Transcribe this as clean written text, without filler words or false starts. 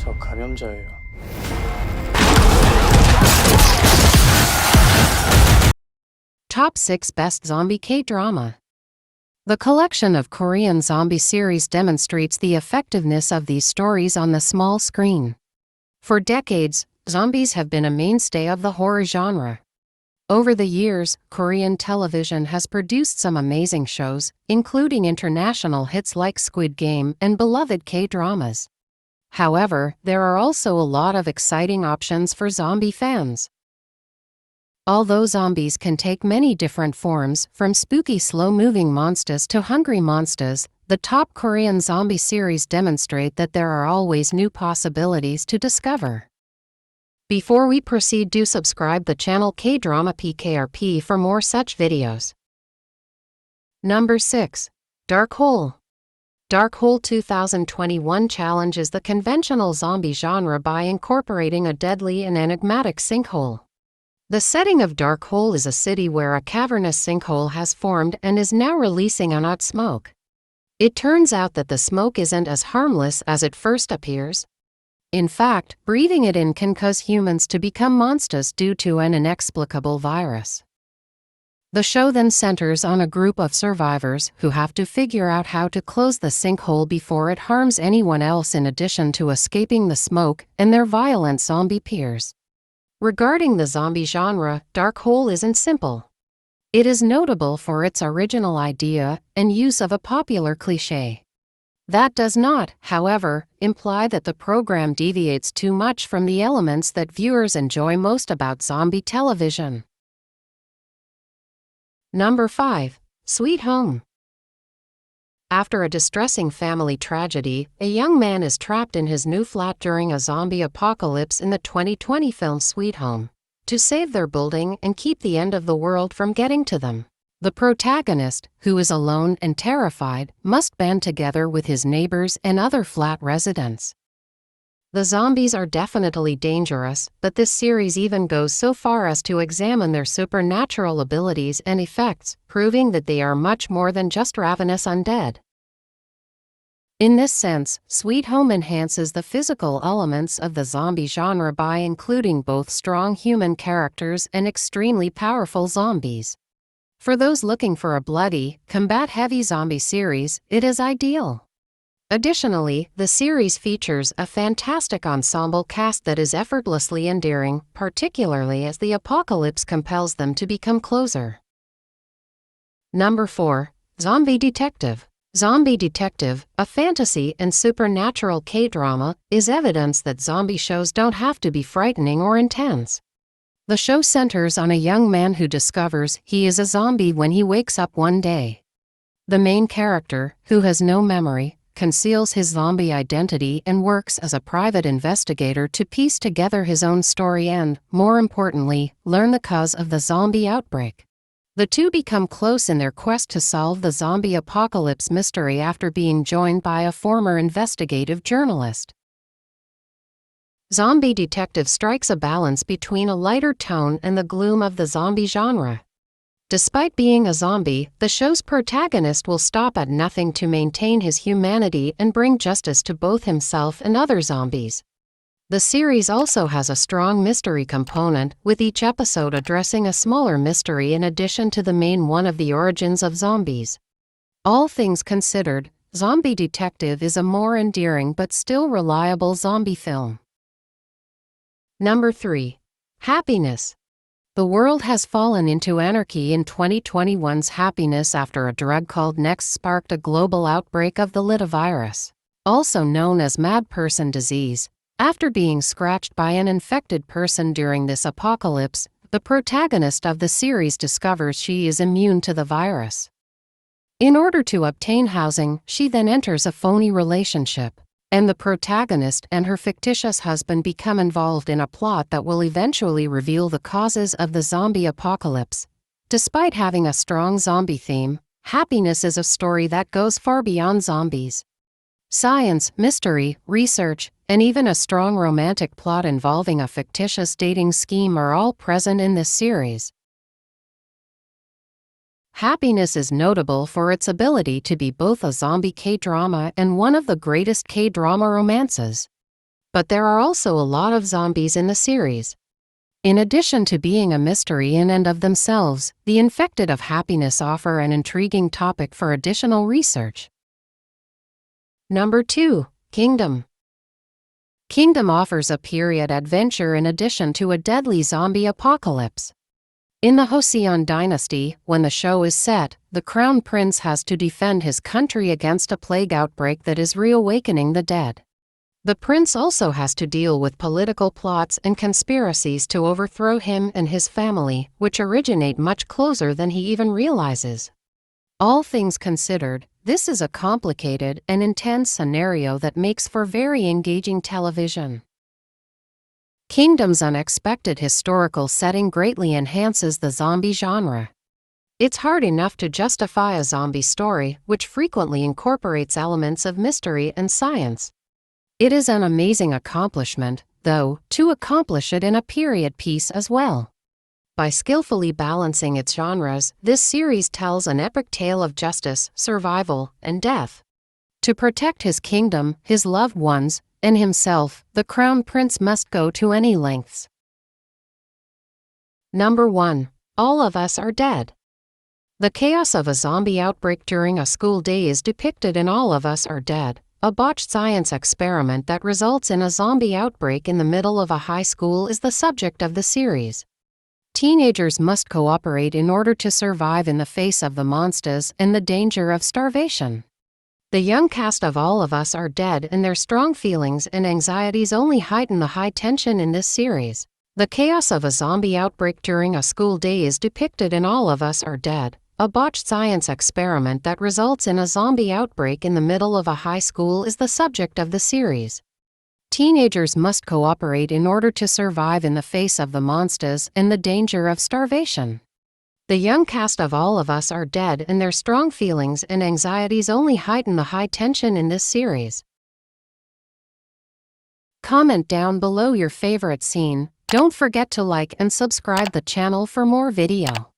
저 감염자예요. Top 6 Best Zombie K-Drama. The collection of Korean zombie series demonstrates the effectiveness of these stories on the small screen. For decades, zombies have been a mainstay of the horror genre. Over the years, Korean television has produced some amazing shows, including international hits like Squid Game and beloved K-dramas. However, there are also a lot of exciting options for zombie fans. Although zombies can take many different forms, from spooky slow-moving monsters to hungry monsters, the top Korean zombie series demonstrate that there are always new possibilities to discover. Before we proceed, do subscribe the channel K-Drama PKRP for more such videos. Number 6. Dark Hole. Dark Hole 2021 challenges the conventional zombie genre by incorporating a deadly and enigmatic sinkhole. The setting of Dark Hole is a city where a cavernous sinkhole has formed and is now releasing hot smoke. It turns out that the smoke isn't as harmless as it first appears. In fact, breathing it in can cause humans to become monsters due to an inexplicable virus. The show then centers on a group of survivors who have to figure out how to close the sinkhole before it harms anyone else, in addition to escaping the smoke and their violent zombie peers. Regarding the zombie genre, Dark Hole isn't simple. It is notable for its original idea and use of a popular cliché. That does not, however, imply that the program deviates too much from the elements that viewers enjoy most about zombie television. Number 5. Sweet Home. After a distressing family tragedy, a young man is trapped in his new flat during a zombie apocalypse in the 2020 film Sweet Home. To save their building and keep the end of the world from getting to them, the protagonist, who is alone and terrified, must band together with his neighbors and other flat residents. The zombies are definitely dangerous, but this series even goes so far as to examine their supernatural abilities and effects, proving that they are much more than just ravenous undead. In this sense, Sweet Home enhances the physical elements of the zombie genre by including both strong human characters and extremely powerful zombies. For those looking for a bloody, combat-heavy zombie series, it is ideal. Additionally, the series features a fantastic ensemble cast that is effortlessly endearing, particularly as the apocalypse compels them to become closer. Number 4. Zombie Detective. Zombie Detective, a fantasy and supernatural K-drama, is evidence that zombie shows don't have to be frightening or intense. The show centers on a young man who discovers he is a zombie when he wakes up one day. The main character, who has no memory, conceals his zombie identity and works as a private investigator to piece together his own story and, more importantly, learn the cause of the zombie outbreak. The two become close in their quest to solve the zombie apocalypse mystery after being joined by a former investigative journalist. Zombie Detective strikes a balance between a lighter tone and the gloom of the zombie genre. Despite being a zombie, the show's protagonist will stop at nothing to maintain his humanity and bring justice to both himself and other zombies. The series also has a strong mystery component, with each episode addressing a smaller mystery in addition to the main one of the origins of zombies. All things considered, Zombie Detective is a more endearing but still reliable zombie film. Number 3. Happiness. The world has fallen into anarchy in 2021's Happiness after a drug called Next sparked a global outbreak of the Lita virus, also known as mad person disease. After being scratched by an infected person during this apocalypse, the protagonist of the series discovers she is immune to the virus. In order to obtain housing, she then enters a phony relationship, and the protagonist and her fictitious husband become involved in a plot that will eventually reveal the causes of the zombie apocalypse. Despite having a strong zombie theme, Happiness is a story that goes far beyond zombies. Science, mystery, research, and even a strong romantic plot involving a fictitious dating scheme are all present in this series. Happiness is notable for its ability to be both a zombie K-drama and one of the greatest K-drama romances. But there are also a lot of zombies in the series. In addition to being a mystery in and of themselves, the infected of happiness offer an intriguing topic for additional research. Number 2. Kingdom. Kingdom offers a period adventure in addition to a deadly zombie apocalypse. In the Joseon dynasty, when the show is set, the crown prince has to defend his country against a plague outbreak that is reawakening the dead. The prince also has to deal with political plots and conspiracies to overthrow him and his family, which originate much closer than he even realizes. All things considered, this is a complicated and intense scenario that makes for very engaging television. Kingdom's unexpected historical setting greatly enhances the zombie genre. It's hard enough to justify a zombie story, which frequently incorporates elements of mystery and science. It is an amazing accomplishment, though, to accomplish it in a period piece as well. By skillfully balancing its genres, this series tells an epic tale of justice, survival, and death. To protect his kingdom, his loved ones, and himself, the crown prince must go to any lengths. Number 1. All of Us Are Dead. The chaos of a zombie outbreak during a school day is depicted in All of Us Are Dead, a botched science experiment that results in a zombie outbreak in the middle of a high school is the subject of the series. Teenagers must cooperate in order to survive in the face of the monsters and the danger of starvation. The young cast of All of Us Are Dead and their strong feelings and anxieties only heighten the high tension in this series. The chaos of a zombie outbreak during a school day is depicted in All of Us Are Dead, a botched science experiment that results in a zombie outbreak in the middle of a high school is the subject of the series. Teenagers must cooperate in order to survive in the face of the monsters and the danger of starvation. The young cast of All of Us Are Dead and their strong feelings and anxieties only heighten the high tension in this series. Comment down below your favorite scene. Don't forget to like and subscribe the channel for more video.